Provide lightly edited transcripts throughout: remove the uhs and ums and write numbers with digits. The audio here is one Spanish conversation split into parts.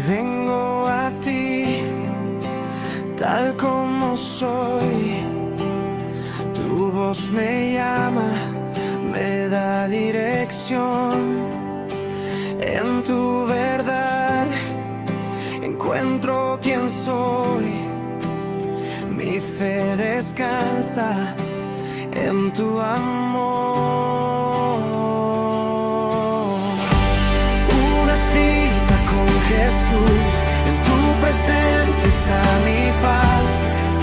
vengo a ti, tal como soy. Tu voz me llama, me da dirección. En tu verdad encuentro quién soy. Mi fe descansa en tu amor. Una cita con Jesús, en tu presencia está mi paz.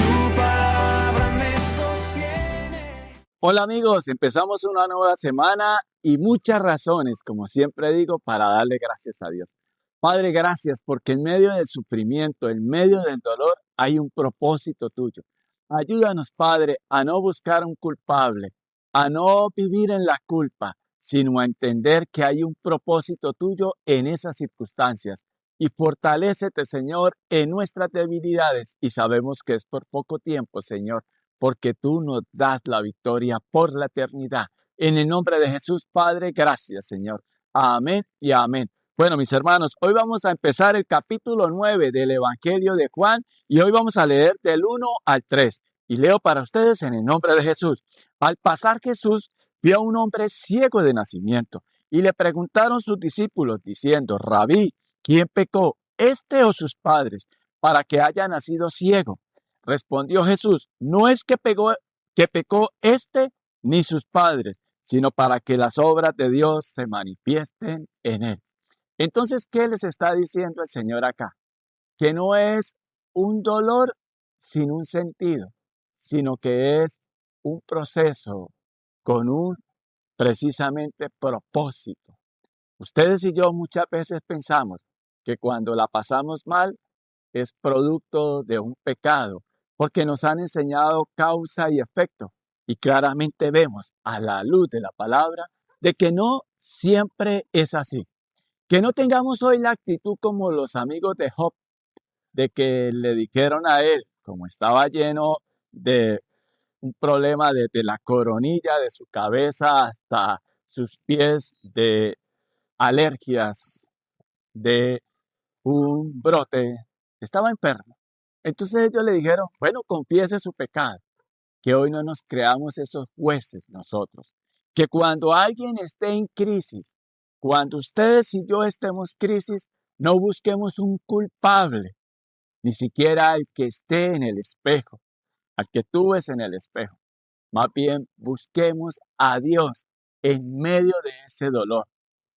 Tu palabra me sostiene. Hola amigos, empezamos una nueva semana y muchas razones, como siempre digo, para darle gracias a Dios. Padre, gracias porque en medio del sufrimiento, en medio del dolor, hay un propósito tuyo. Ayúdanos, Padre, a no buscar un culpable, a no vivir en la culpa, sino a entender que hay un propósito tuyo en esas circunstancias. Y fortalécete, Señor, en nuestras debilidades. Y sabemos que es por poco tiempo, Señor, porque tú nos das la victoria por la eternidad. En el nombre de Jesús, Padre, gracias, Señor. Amén y amén. Bueno, mis hermanos, hoy vamos a empezar el capítulo 9 del Evangelio de Juan y hoy vamos a leer del 1 al 3. Y leo para ustedes en el nombre de Jesús. Al pasar Jesús vio a un hombre ciego de nacimiento y le preguntaron sus discípulos diciendo, Rabí, ¿quién pecó, este o sus padres, para que haya nacido ciego? Respondió Jesús, no es que pecó este ni sus padres, sino para que las obras de Dios se manifiesten en él. Entonces, ¿qué les está diciendo el Señor acá? Que no es un dolor sin un sentido, sino que es un proceso con un precisamente propósito. Ustedes y yo muchas veces pensamos que cuando la pasamos mal es producto de un pecado, porque nos han enseñado causa y efecto, y claramente vemos a la luz de la palabra de que no siempre es así. Que no tengamos hoy la actitud como los amigos de Job, de que le dijeron a él, como estaba lleno de un problema desde la coronilla de su cabeza hasta sus pies, de alergias, de un brote, estaba enfermo. Entonces ellos le dijeron, bueno, confiese su pecado, que hoy no nos creamos esos jueces nosotros, que cuando alguien esté en crisis, cuando ustedes y yo estemos en crisis, no busquemos un culpable, ni siquiera el que esté en el espejo, al que tú ves en el espejo. Más bien busquemos a Dios en medio de ese dolor,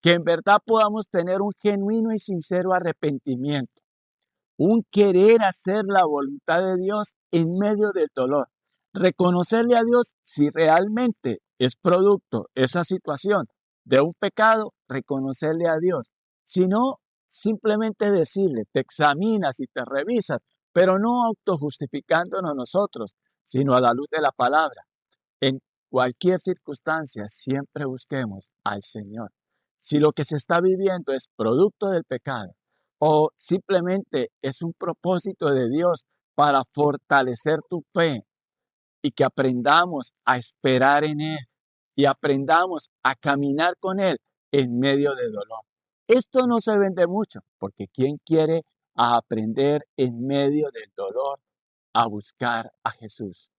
que en verdad podamos tener un genuino y sincero arrepentimiento, un querer hacer la voluntad de Dios en medio del dolor. Reconocerle a Dios si realmente es producto esa situación de un pecado, reconocerle a Dios. Si no, simplemente decirle, te examinas y te revisas, pero no autojustificándonos nosotros, sino a la luz de la palabra. En cualquier circunstancia, siempre busquemos al Señor. Si lo que se está viviendo es producto del pecado o simplemente es un propósito de Dios para fortalecer tu fe y que aprendamos a esperar en Él y aprendamos a caminar con Él en medio del dolor. Esto no se vende mucho porque ¿quién quiere aprender en medio del dolor a buscar a Jesús?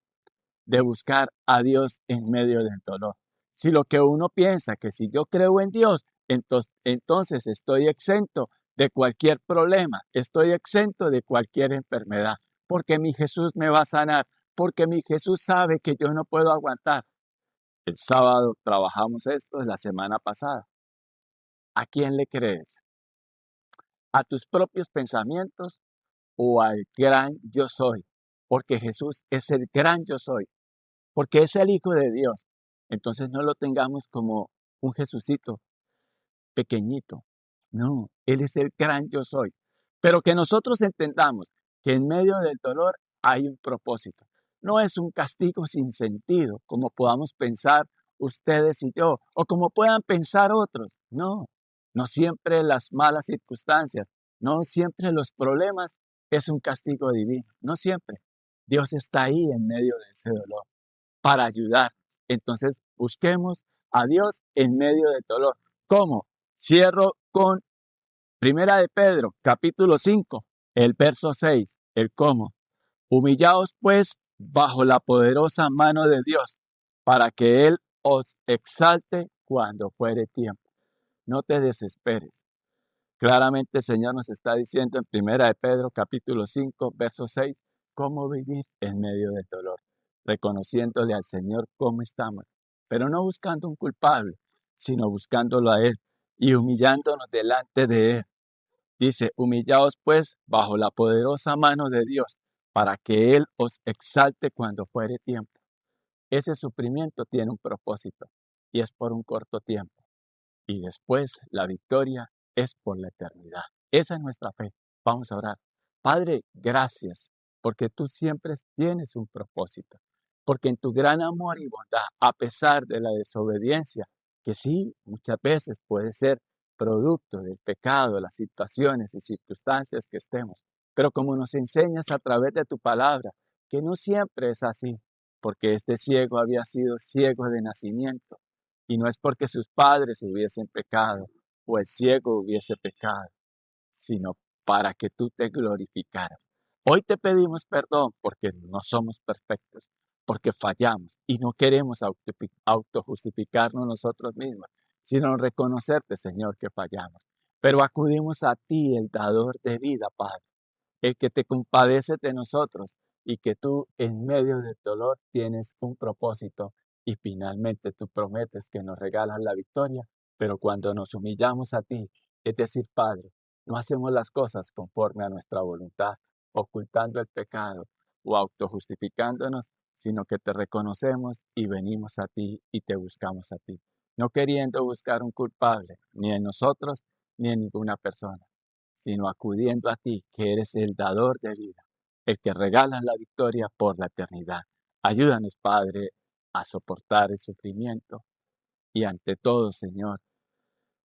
De buscar a Dios en medio del dolor. Si lo que uno piensa que si yo creo en Dios, entonces estoy exento de cualquier problema, estoy exento de cualquier enfermedad, porque mi Jesús me va a sanar, porque mi Jesús sabe que yo no puedo aguantar. El sábado trabajamos esto la semana pasada. ¿A quién le crees? ¿A tus propios pensamientos o al gran yo soy? Porque Jesús es el gran yo soy, porque es el Hijo de Dios. Entonces no lo tengamos como un Jesucito pequeñito. No, Él es el gran yo soy. Pero que nosotros entendamos que en medio del dolor hay un propósito. No es un castigo sin sentido, como podamos pensar ustedes y yo, o como puedan pensar otros. No, no siempre las malas circunstancias, no siempre los problemas es un castigo divino. No siempre. Dios está ahí en medio de ese dolor para ayudarnos. Entonces, busquemos a Dios en medio del dolor. ¿Cómo? Cierro con Primera de Pedro, capítulo 5, el verso 6, el cómo. Humillaos pues bajo la poderosa mano de Dios, para que Él os exalte cuando fuere tiempo. No te desesperes. Claramente el Señor nos está diciendo en Primera de Pedro, capítulo 5, verso 6, cómo vivir en medio del dolor, reconociéndole al Señor cómo estamos, pero no buscando un culpable, sino buscándolo a Él y humillándonos delante de Él. Dice, humillaos pues bajo la poderosa mano de Dios, para que Él os exalte cuando fuere tiempo. Ese sufrimiento tiene un propósito y es por un corto tiempo. Y después la victoria es por la eternidad. Esa es nuestra fe. Vamos a orar. Padre, gracias, porque tú siempre tienes un propósito. Porque en tu gran amor y bondad, a pesar de la desobediencia, que sí, muchas veces puede ser producto del pecado, las situaciones y circunstancias que estemos, pero como nos enseñas a través de tu palabra, que no siempre es así, porque este ciego había sido ciego de nacimiento, y no es porque sus padres hubiesen pecado o el ciego hubiese pecado, sino para que tú te glorificaras. Hoy te pedimos perdón porque no somos perfectos, porque fallamos y no queremos autojustificarnos nosotros mismos, sino reconocerte, Señor, que fallamos. Pero acudimos a ti, el dador de vida, Padre, el que te compadece de nosotros y que tú en medio del dolor tienes un propósito y finalmente tú prometes que nos regalas la victoria, pero cuando nos humillamos a ti, es decir, Padre, no hacemos las cosas conforme a nuestra voluntad, ocultando el pecado o autojustificándonos, sino que te reconocemos y venimos a ti y te buscamos a ti, no queriendo buscar un culpable, ni en nosotros ni en ninguna persona, sino acudiendo a ti, que eres el dador de vida, el que regala la victoria por la eternidad. Ayúdanos, Padre, a soportar el sufrimiento y ante todo, Señor,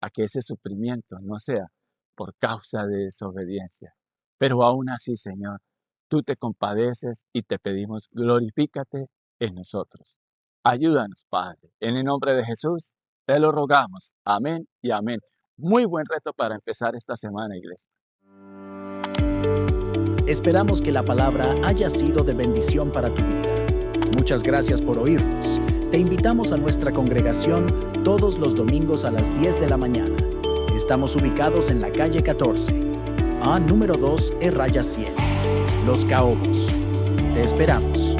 a que ese sufrimiento no sea por causa de desobediencia. Pero aún así, Señor, tú te compadeces y te pedimos, glorifícate en nosotros. Ayúdanos, Padre. En el nombre de Jesús, te lo rogamos. Amén y amén. Muy buen reto para empezar esta semana, iglesia. Esperamos que la palabra haya sido de bendición para tu vida. Muchas gracias por oírnos. Te invitamos a nuestra congregación todos los domingos a las 10 de la mañana. Estamos ubicados en la calle 14, A número 2, E-100, Los Caobos. Te esperamos.